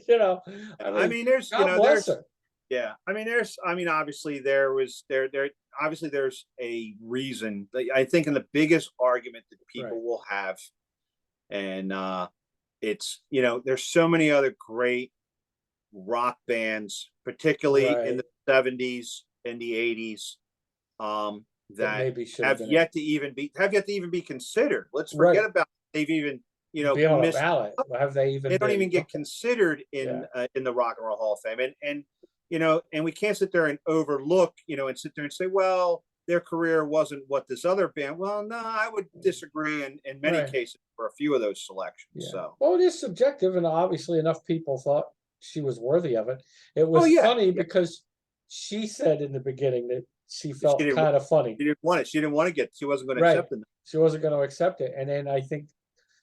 You know, I I mean, mean, there's, God bless her. yeah. I mean, obviously obviously there's a reason. I think, in the biggest argument that people Right. will have, and it's, there's so many other great rock bands, particularly in Right. the 70s and the 80s, That that maybe should have been a, have yet to even be considered. Let's forget right. about they've even, Be on a missed. ballot. Have they even They don't been? even get considered Yeah. in the Rock and Roll Hall of Fame, and we can't sit there and overlook, and sit there and say, well, their career wasn't what this other band. Well, no, I would disagree in many Right. cases for a few of those selections. Yeah. So, Well, it is subjective, and obviously enough people thought she was worthy of it. It oh was yeah, funny yeah, because she said in the beginning that she she felt didn't kind of funny. she didn't want it. She didn't want to get. She wasn't going to Right. accept it. She wasn't going to accept it. And then I think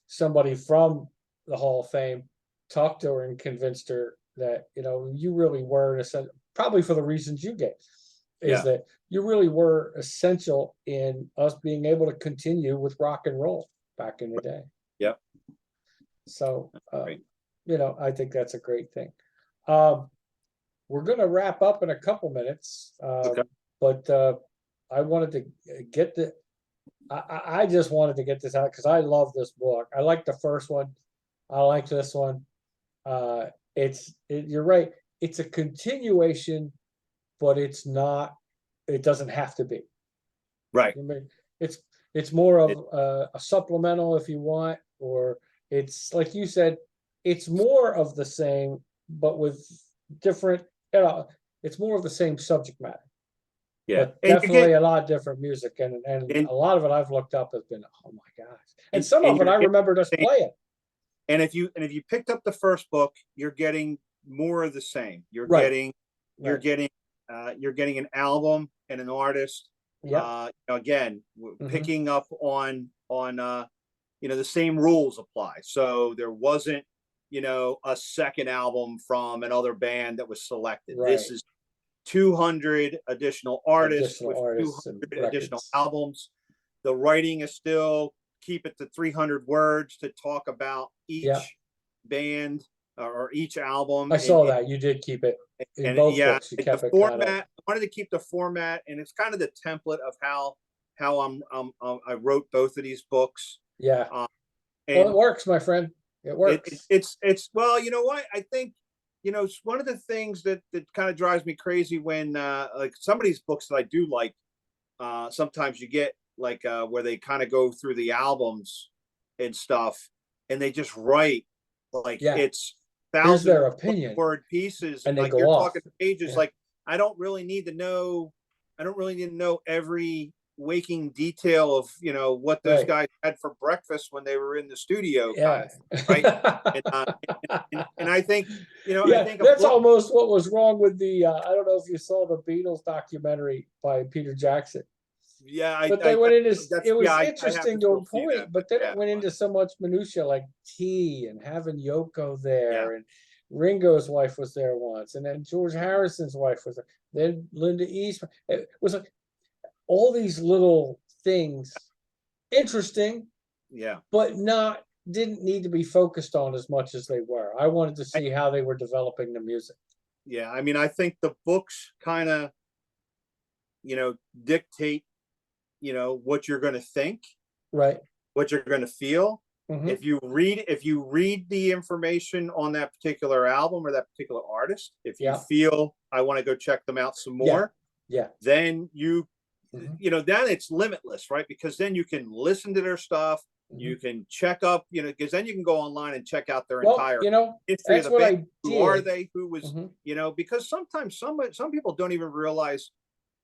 somebody from the Hall of Fame talked to her and convinced her that, you really were, in a sense, probably for the reasons you gave, is Yeah, that you really were essential in us being able to continue with rock and roll back in the day. yeah, So, right. I think that's a great thing. Um, we're going to wrap up in a couple minutes, Okay. but I wanted to get the. I just wanted to get this out because I love this book. I like the first one. I like this one. You're right. It's a continuation, but it's not. It doesn't have to be. Right. I mean, it's it's more It, of a supplemental if you want, or it's like you said, it's more of the same, but with different. You know, it's more of the same subject matter, yeah, but and you definitely get a lot of different music, and and a lot of it I've looked up has been, oh my gosh, and and, some and of it you're I getting remembered us the same. playing. And if you picked up the first book, you're getting more of the same. Right, You're right, getting you're getting an album and an artist. yep, Again, hmm, picking up on the same rules apply. So there wasn't, a second album from another band that was selected. This right. is 200 additional artists with Additional artists and 200 additional records. albums. The writing is still keep it to 300 words to talk about Yeah, each band or each album. I saw that you did keep it in And both yeah, books. You the kept it kind of, format. I wanted to keep the format, and it's kind of the template of how I wrote both of these books. yeah. Um, Well, it and works, my friend. It works. it's well, you know what? I think, it's one of the things that kind of drives me crazy when like some of these books that I do like, sometimes you get like where they kind of go through the albums and stuff, and they just write like Yeah, it's here's their 1,000 opinion, word pieces, and and they like go you're off. talking pages. Yeah, Like I don't really need to know. I don't really need to know every waking detail of what those right. guys had for breakfast when they were in the studio, kind Yeah. of thing, right? And I think I Yeah, think a that's book. almost what was wrong with the I don't know if you saw the Beatles documentary by Peter Jackson. Yeah, But they went into, that's it yeah. was I have to interesting to a still see that, point, but but then it yeah, went into so much minutia like tea and having Yoko yeah, there, and Ringo's wife was there once, and then George Harrison's wife was there, then Linda Eastman. It was like all these little things, interesting, yeah. but not didn't need to be focused on as much as they were. I wanted to see how they were developing the music. Yeah, I mean, I think the books kind of, dictate, what you're going to think, Right. what you're going to feel. Hmm. If you read the information on that particular album or that particular artist, if you Yeah. feel I want to go check them out some Yeah. more, Yeah. then Hmm. then it's limitless, right? Because then you can listen to their stuff, Hmm. you can check up, because then you can go online and check out their Well, entire history of that's the what band. I Who are did. they? Who was, Hmm. because sometimes some people don't even realize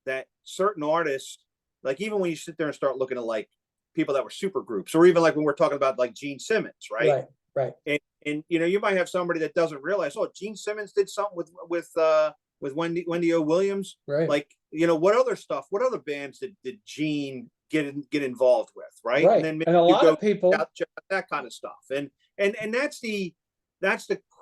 that certain artists like even when you sit there and start looking at like people that were super groups, or even like when we're talking about like Gene Simmons, right? Right. Right. And you know, you might have somebody that doesn't realize, oh, Gene Simmons did something with Wendy O. Williams. Right. Like, you know, what other stuff, what other bands did Gene get involved with, right? And Right. then maybe And a you lot go of people, check out that kind of stuff. And that's the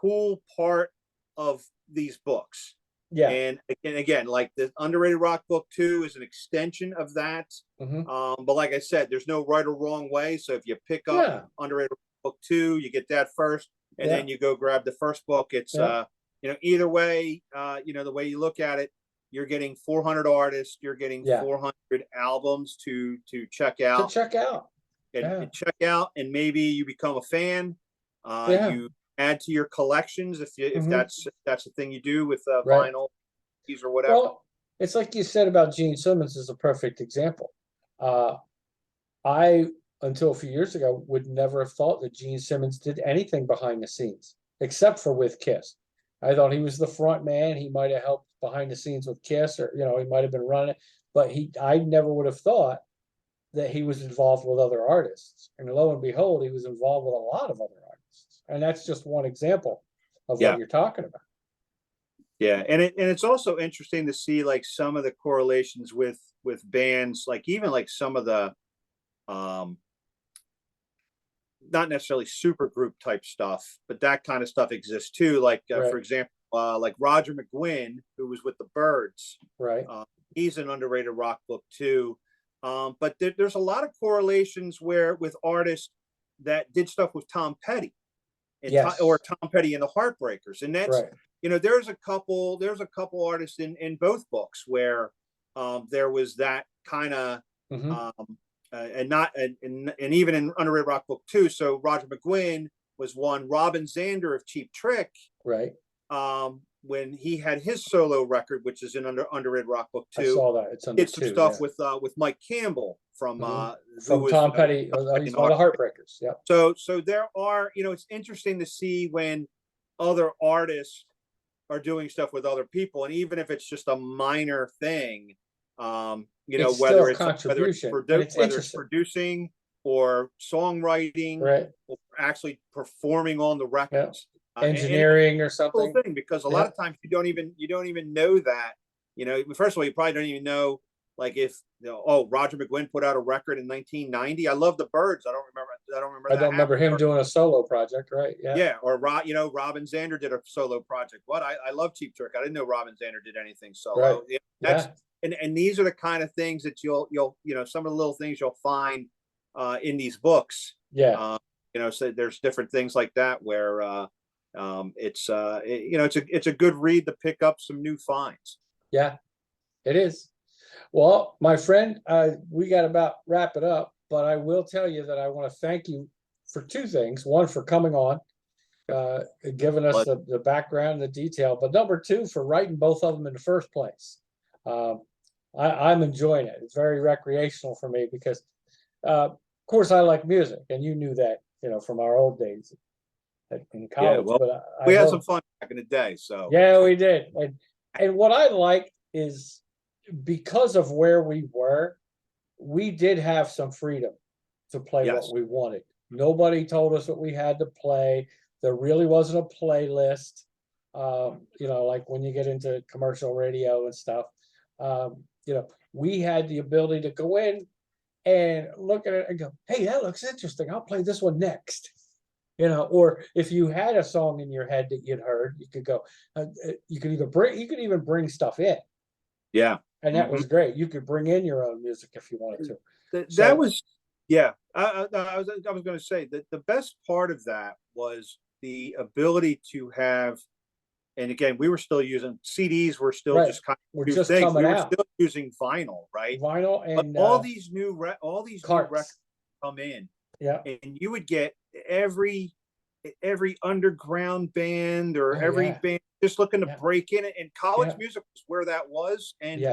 cool part of these books. yeah. And again, like the Underrated Rock Book 2 is an extension of that. Hmm. But like I said, there's no right or wrong way. So if you pick up Yeah. Underrated Book 2, you get that first, and Yeah. then you go grab the first book. It's Yeah. you know, either way, you know, the way you look at it, you're getting 400 artists, you're getting Yeah. 400 albums to check To out check out. and, Yeah. and check out, and maybe you become a fan. Yeah. You add to your collections if Hmm. that's the thing you do with Right. vinyl or whatever. Well, it's like you said about Gene Simmons is a perfect example. Uh, I, until a few years ago, would never have thought that Gene Simmons did anything behind the scenes, except for with Kiss. I thought he was the front man. He might have helped behind the scenes with Kiss, or he might have been running it, but I never would have thought that he was involved with other artists. And lo and behold, he was involved with a lot of other artists. And that's just one example of what Yeah. you're talking about. Yeah, and it's also interesting to see like some of the correlations with bands, like even like some of the um not necessarily super group type stuff, but that kind of stuff exists too. Like Right. for example, like Roger McGuinn, who was with the Byrds. Right. He's an Underrated Rock Book too. But there's a lot of correlations where with artists that did stuff with Tom Petty and Yes. or Tom Petty and the Heartbreakers, and that's Right. you know, there's a couple artists in both books where there was that kind of Hmm. and not and even in Underrated Rock Book 2. So Roger McGuinn was one. Robin Zander of Cheap Trick, Right. when he had his solo record, which is in Underrated Rock Book 2. I saw that. It's under Did some 2. stuff Yeah. with Mike Campbell from who From was Tom Petty. He's one of the Heartbreakers. Yep. So there are, you know, it's interesting to see when other artists are doing stuff with other people, and even if it's just a minor thing, you know, It's still whether a it's contribution, and it's whether it's interesting. producing or songwriting Right. or actually performing on the Yeah. records. Engineering or Cool something. thing, because a lot of times you don't even know that. You know, first of all, you probably don't even know, like, if oh, Roger McGuinn put out a record in 1990. I love the Byrds. I don't remember I that don't remember happening. him doing a solo project, right? Yeah. Yeah, or you know, Robin Zander did a solo project. What I love Cheap Trick. I didn't know Robin Zander did anything solo. Right. Yeah, that's Yeah. and these are the kind of things that you'll you know, some of the little things you'll find in these books. Yeah. You know, so there's different things like that where it's you know, it's a good read to pick up some new finds. Yeah. It is. Well, my friend, we got to about wrap it up, but I will tell you that I want to thank you for two things. One, for coming on, giving us the background, the detail, but number two, for writing both of them in the first place. I'm enjoying it. It's very recreational for me because, of course, I like music, and you knew that, from our old days in college. Yeah, well, but we had some fun back in the day. So yeah, we did. And what I like is, because of where we were, we did have some freedom to play what we wanted. Nobody told us what we had to play. There really wasn't a playlist. Like when you get into commercial radio and stuff, we had the ability to go in and look at it and go, hey, that looks interesting. I'll play this one next. Or if you had a song in your head that you'd heard, you could go, you could even bring stuff in. Yeah. And that was great. You could bring in your own music if you wanted to. That was, yeah. I was going to say that the best part of that was the ability to have, and again, we were still using CDs. We're still just kind of we're just things. coming We were out. still using vinyl, right? Vinyl and but all these new records come in, yeah, and you would get every underground band or every band just looking to break in, and college music was where that was. And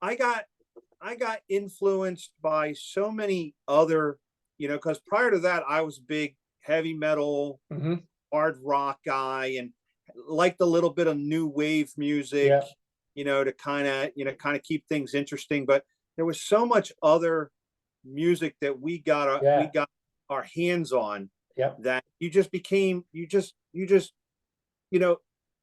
I got influenced by so many other, because prior to that I was a big heavy metal, hard rock guy, and liked a little bit of new wave music. to kind of keep things interesting. But there was so much other music that we got our hands on, that you just became,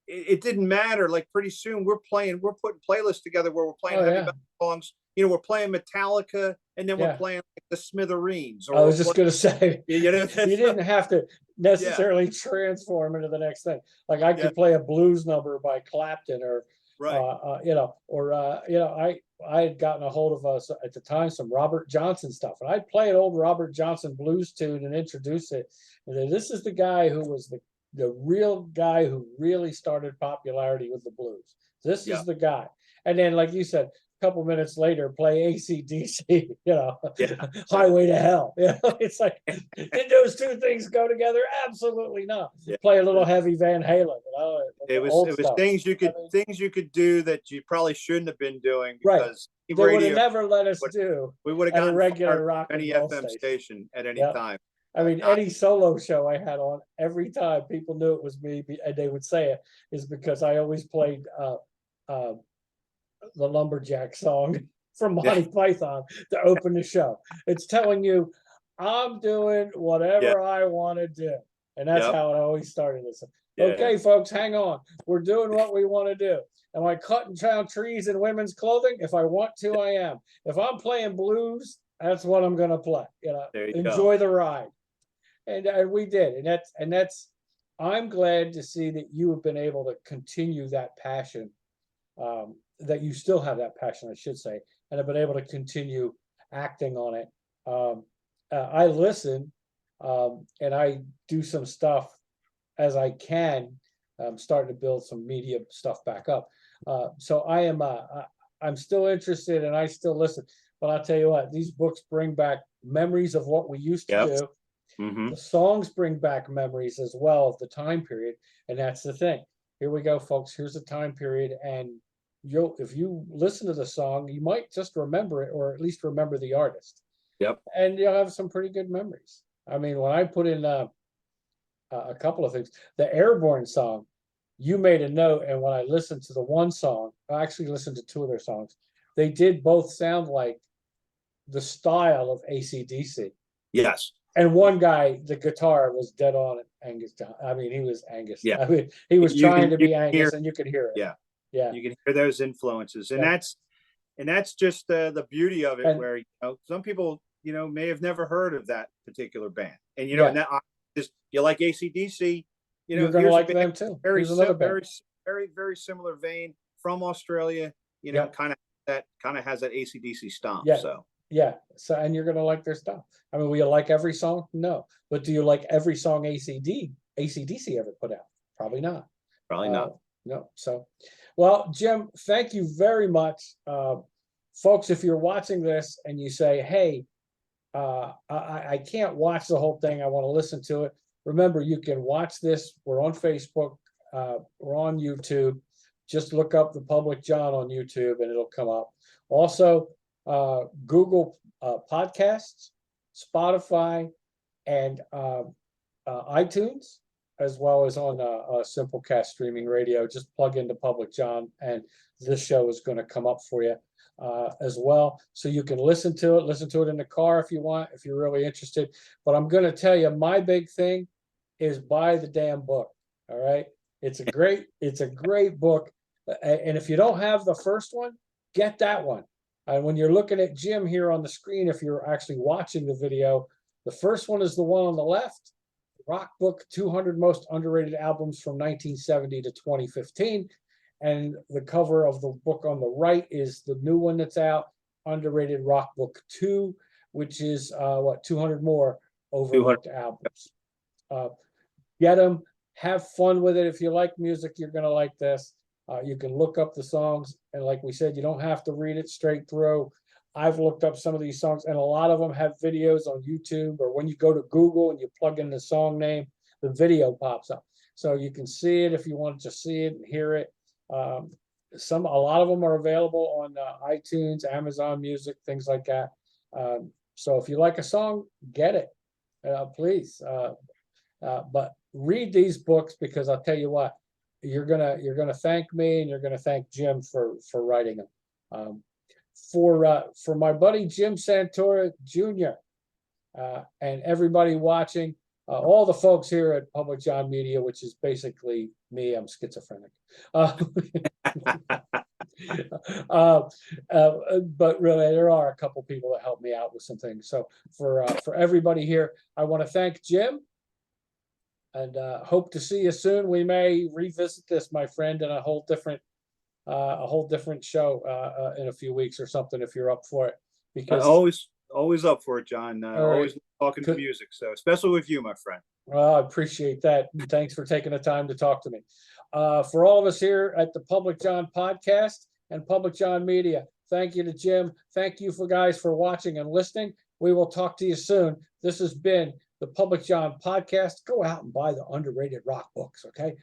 it didn't matter. Like pretty soon we're putting playlists together where we're playing heavy metal songs. We're playing Metallica, and then we're playing like the Smithereens. I was just going to say, you didn't have to necessarily transform into the next thing. Like I could play a blues number by Clapton, or I had gotten a hold of us at the time, some Robert Johnson stuff, and I'd play an old Robert Johnson blues tune and introduce it. And then this is the guy who was the real guy who really started popularity with the blues. This is the guy. And then, like you said, a couple minutes later, play AC/DC, Highway to Hell. It's like, did those two things go together? Absolutely not. Play a little heavy Van Halen. It was things you could do that you probably shouldn't have been doing, because they would have never let us do. We would have gotten a regular rock any and roll FM station at any time. I mean, any solo show I had on, every time people knew it was me, and they would say it, is because I always played the Lumberjack song from Monty Python to open the show. It's telling you I'm doing whatever I want to do. And that's how it always started. Okay, folks, hang on. We're doing what we want to do. Am I cutting down trees in women's clothing? If I want to, I am. If I'm playing blues, that's what I'm going to play. Enjoy the ride. And we did. And that's I'm glad to see that you have been able to continue that passion, that you still have that passion, I should say, and have been able to continue acting on it. I listen, and I do some stuff as I can. I'm starting to build some media stuff back up. So I'm still interested, and I still listen. But I'll tell you what, these books bring back memories of what we used to do. The songs bring back memories as well of the time period, and that's the thing. Here we go, folks. Here's a time period, and if you listen to the song, you might just remember it, or at least remember the artist. And you'll have some pretty good memories. I mean, when I put in a couple of things, the Airborne song, you made a note, and when I listened to the one song, I actually listened to two of their songs. They did both sound like the style of AC/DC. Yes. And one guy, the guitar was dead on Angus John. I mean, he was Angus. Yeah. I mean, he was trying to be Angus, and you could hear it. Yeah. You can hear those influences, and that's just the beauty of it. Where some people may have never heard of that particular band, and and that you like AC/DC. You're going to like them too. Very very similar vein from Australia. Kind of has that AC/DC stomp. So and you're going to like their stuff. I mean, will you like every song? No. But do you like every song AC/DC ever put out? Probably not. No. So, well, Jim, thank you very much. Folks, if you're watching this and you say, hey, I can't watch the whole thing, I want to listen to it. Remember, you can watch this. We're on Facebook. We're on YouTube. Just look up The Public John on YouTube and it'll come up. Also, Google Podcasts, Spotify, and iTunes, as well as on Simplecast streaming radio. Just plug into Public John, and this show is going to come up for you as well. So you can listen to it in the car if you want, if you're really interested. But I'm going to tell you, my big thing is buy the damn book. All right. It's a great book. And if you don't have the first one, get that one. And when you're looking at Jim here on the screen, if you're actually watching the video, the first one is the one on the left, Rock Book 200 Most Underrated Albums from 1970 to 2015. And the cover of the book on the right is the new one that's out, Underrated Rock Book 2, which is 200 more overlooked albums. Get them, have fun with it. If you like music, you're going to like this. You can look up the songs, and like we said, you don't have to read it straight through. I've looked up some of these songs, and a lot of them have videos on YouTube, or when you go to Google and you plug in the song name, the video pops up. So you can see it if you want to see it and hear it. A lot of them are available on iTunes, Amazon Music, things like that. So if you like a song, get it, please. But read these books, because I'll tell you what, you're gonna thank me, and you're gonna thank Jim for writing them. For my buddy Jim Santora Jr. And everybody watching, all the folks here at Public John Media, which is basically me. I'm schizophrenic. But really, there are a couple people that help me out with some things. So for everybody here, I want to thank Jim, and hope to see you soon. We may revisit this, my friend, in a whole different show in a few weeks or something, if you're up for it. Because always up for it, John. Always talking to music. So especially with you, my friend. Well, I appreciate that. And thanks for taking the time to talk to me. For all of us here at the Public John Podcast and Public John Media, thank you to Jim. Thank you guys for watching and listening. We will talk to you soon. This has been the Public John Podcast. Go out and buy the underrated rock books, okay?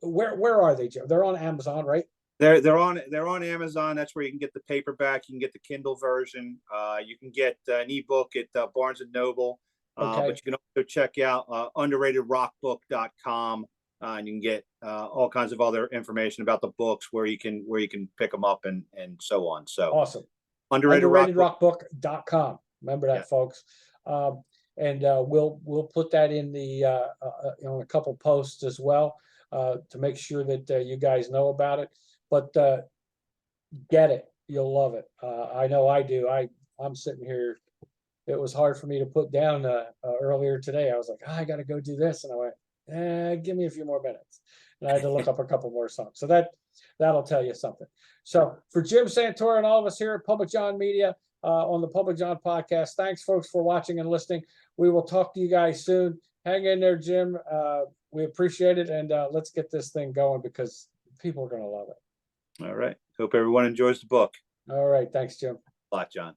Where are they, Jim? They're on Amazon, right? They're on Amazon. That's where you can get the paperback. You can get the Kindle version. You can get an ebook at Barnes and Noble. Okay. But you can also check out underratedrockbook.com, and you can get all kinds of other information about the books, where you can pick them up and so on. So awesome. underratedrockbook.com. Remember that, folks. And we'll put that in the a couple posts as well, to make sure that you guys know about it. But get it, you'll love it. I know I do. I'm sitting here. It was hard for me to put down earlier today. I was like, I got to go do this, and I went, give me a few more minutes, and I had to look up a couple more songs. So that'll tell you something. So for Jim Santora and all of us here at Public John Media, on the Public John Podcast, thanks, folks, for watching and listening. We will talk to you guys soon. Hang in there, Jim. We appreciate it, and let's get this thing going, because people are going to love it. All right. Hope everyone enjoys the book. All right. Thanks, Jim. A lot, John.